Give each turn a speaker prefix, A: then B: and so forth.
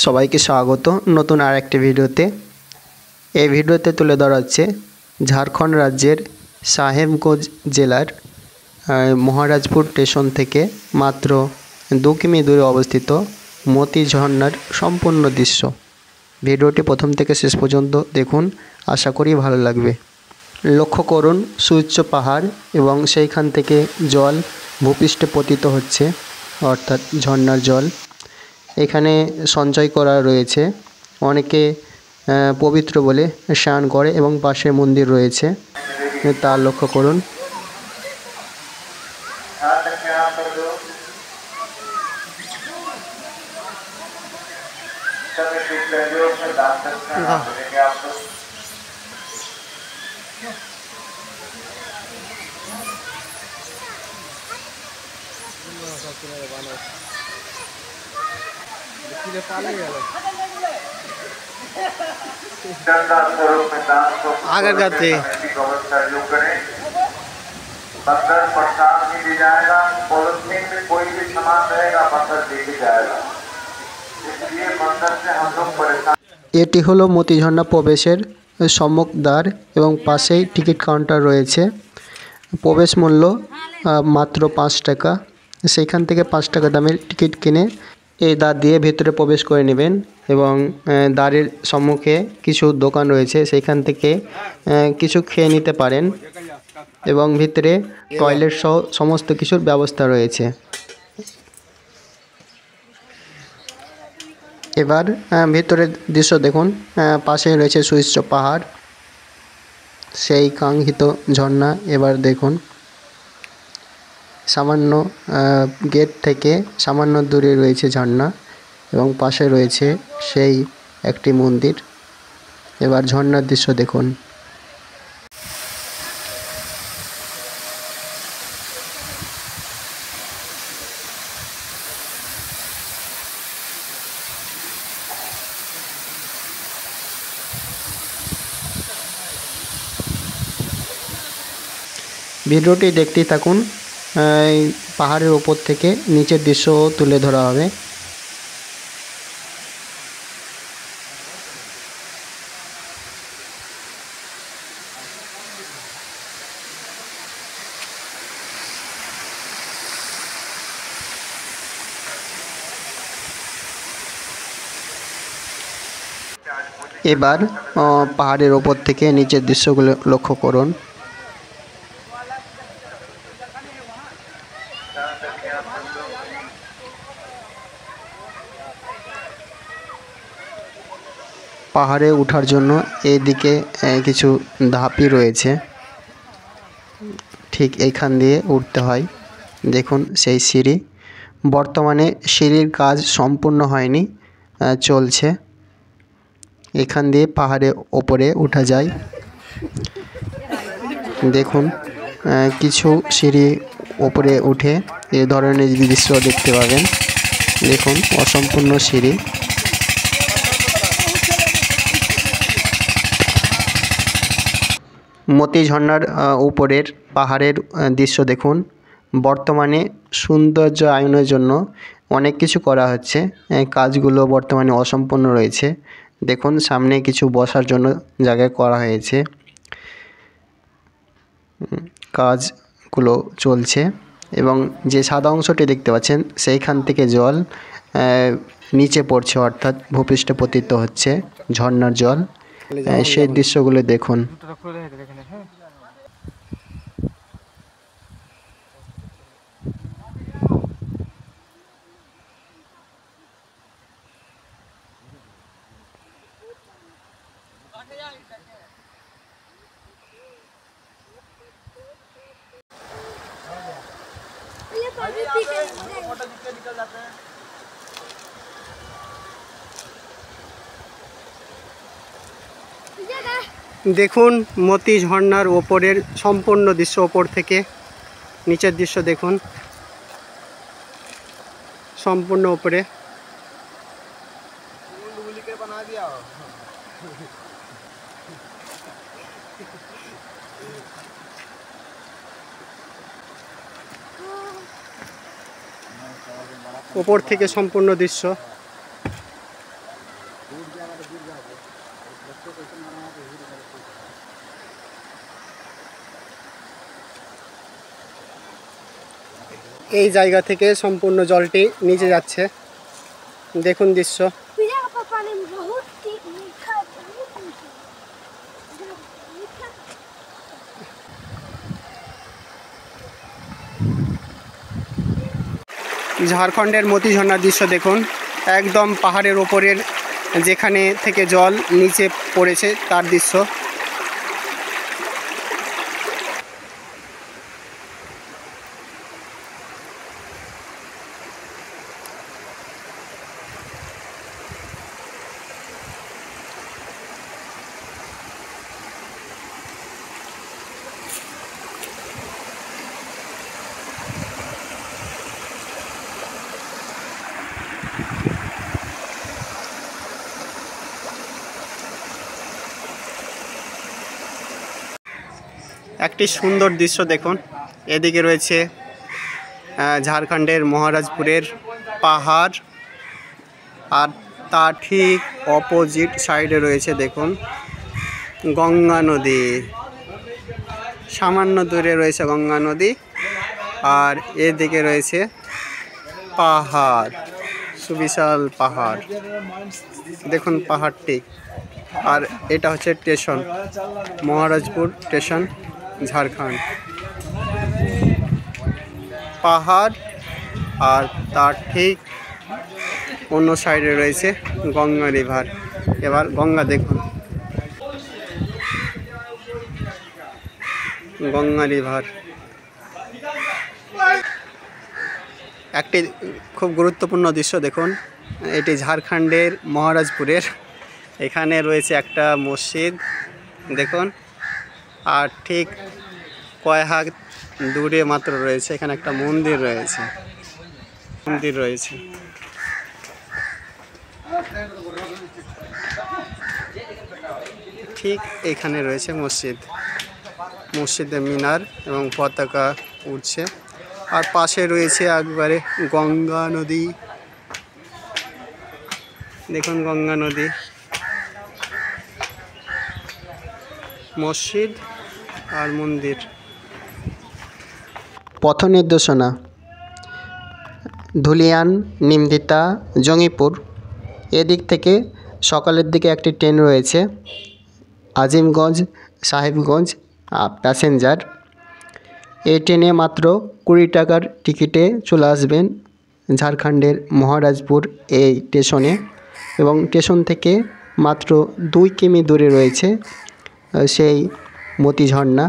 A: সবাইকে স্বাগত নতুন আরেকটি ভিডিওতে। এই ভিডিওতে তুলে ধরা হচ্ছে ঝাড়খণ্ড রাজ্যের সাহেবগঞ্জ জেলার মহারাজপুর স্টেশন থেকে মাত্র 2 কিমি দূরে অবস্থিত মতি ঝর্ণার সম্পূর্ণ দৃশ্য। ভিডিওটি প্রথম থেকে শেষ পর্যন্ত দেখুন, আশা করি ভালো লাগবে। লক্ষ্য করুন সুউচ্চ পাহাড় এবং সেইখান থেকে জল ভূপৃষ্ঠে পতিত হচ্ছে, অর্থাৎ ঝর্ণার জল এখানে সঞ্চয় করা রয়েছে। অনেকে পবিত্র বলে স্নান করে এবং পাশে মন্দির রয়েছে, তা লক্ষ্য করুন। आगर गाते
B: पत्थर प्रसाद भी दी जाएगा। पॉलिथीन में कोई भी सामान रहेगा पत्थर दे के जाएगा, इसलिए मंदिर से हम लोग परेशान।
A: এটি হলো মতি ঝর্ণা প্রবেশের সম্মুখ দ্বার এবং পাশেই টিকিট কাউন্টার রয়েছে। প্রবেশ মূল্য মাত্র 5 টাকা। সেইখান থেকে 5 টাকা দামের টিকিট কিনে এই দ্বার দিয়ে ভেতরে প্রবেশ করে নেবেন এবং দ্বারের সম্মুখে কিছু দোকান রয়েছে, সেইখান থেকে কিছু খেয়ে নিতে পারেন এবং ভিতরে টয়লেট সহ সমস্ত কিছুর ব্যবস্থা রয়েছে। এবার ভিতরের দৃশ্য দেখুন। পাশেই রয়েছে সুউচ্চ পাহাড়, সেই কাঙ্ক্ষিত ঝর্ণা। এবার দেখুন সামান্য গেট থেকে সামান্য দূরে রয়েছে ঝর্ণা এবং পাশে রয়েছে সেই একটি মন্দির। এবার ঝর্ণার দৃশ্য দেখুন। ভিডিওটি দেখতেই থাকুন। পাহাড়ের ওপর থেকে নিচের দৃশ্য তুলে ধরা হবে। এবার পাহাড়ের ওপর থেকে নিচের দৃশ্যগুলো লক্ষ্য করুন। পাহাড়ে ওঠার জন্য এইদিকে কিছু ধাপি রয়েছে, ঠিক এইখান দিয়ে উঠতে হয়। দেখুন সেই সিঁড়ি। বর্তমানে সিঁড়ির কাজ সম্পূর্ণ হয়নি, চলছে। এখান দিয়ে পাহাড়ে ওপরে ওঠা যায়। দেখুন কিছু সিঁড়ি ওপরে উঠে এ ধরনের দৃশ্য দেখতে পাবেন। দেখুন অসম্পূর্ণ সিঁড়ি। মতি ঝর্ণার উপরের পাহাড়ের দৃশ্য দেখুন। বর্তমানে সৌন্দর্য আয়নের জন্য অনেক কিছু করা হচ্ছে, কাজগুলো বর্তমানে অসম্পূর্ণ রয়েছে। দেখুন সামনে কিছু বসার জন্য জায়গা করা হয়েছে, কাজগুলো চলছে। এবং যে সাদা অংশটি দেখতে পাচ্ছেন সেইখান থেকে জল নিচে পড়ছে, অর্থাৎ ভূপৃষ্ঠে পতিত হচ্ছে ঝর্ণার জল। সেই দৃশ্যগুলো দেখুন। দেখুন মতি ঝর্ণার ওপরের সম্পূর্ণ দৃশ্য, ওপর থেকে নিচের দৃশ্য দেখুন সম্পূর্ণ ওপরে। ওপর থেকে সম্পূর্ণ দৃশ্য। এই জায়গা থেকে সম্পূর্ণ জলটি নিচে যাচ্ছে, দেখুন দৃশ্য। ঝাড়খণ্ডের মতি ঝর্ণার দৃশ্য দেখুন, একদম পাহাড়ের ওপরের যেখানে থেকে জল নিচে পড়েছে তার দৃশ্য। একটি সুন্দর দৃশ্য দেখুন, এদিকে রয়েছে ঝাড়খণ্ডের মহারাজপুরের পাহাড়, আর তার ঠিক অপোজিট সাইডে রয়েছে দেখুন গঙ্গা নদী। সামান্য দূরে রয়েছে গঙ্গা নদী, আর এদিকে রয়েছে পাহাড়, সুবিশাল পাহাড় দেখুন পাহাড়টি। আর এটা হচ্ছে স্টেশন, মহারাজপুর স্টেশন, ঝাড়খণ্ড। পাহাড় আর তার ঠিক অন্য সাইডে রয়েছে গঙ্গা রিভার। এবার গঙ্গা দেখুন, গঙ্গা রিভার। একটি খুব গুরুত্বপূর্ণ দৃশ্য দেখুন, এটি ঝাড়খণ্ডের মহারাজপুরের। এখানে রয়েছে একটা মসজিদ দেখুন, আর ঠিক কয়েক হাত দূরে মাত্র রয়েছে এখানে একটা মন্দির রয়েছে। ঠিক এখানে রয়েছে মসজিদে মিনার এবং পতাকা উঠছে, আর পাশে রয়েছে একবারে গঙ্গা নদী দেখুন, গঙ্গা নদী, মসজিদ আর মন্দির। পথ নির্দেশনা: ধুলিয়ান, নিমতিতা, জঙ্গিপুর এদিক থেকে সকালের দিকে একটি ট্রেন রয়েছে, আজিমগঞ্জ সাহেবগঞ্জ প্যাসেঞ্জার। এই ট্রেনে মাত্র 20 টাকার টিকিটে চলে আসবেন ঝাড়খণ্ডের মহারাজপুর এই স্টেশনে, এবং স্টেশন থেকে মাত্র 2 কিমি দূরে রয়েছে সেই মতি ঝর্ণা।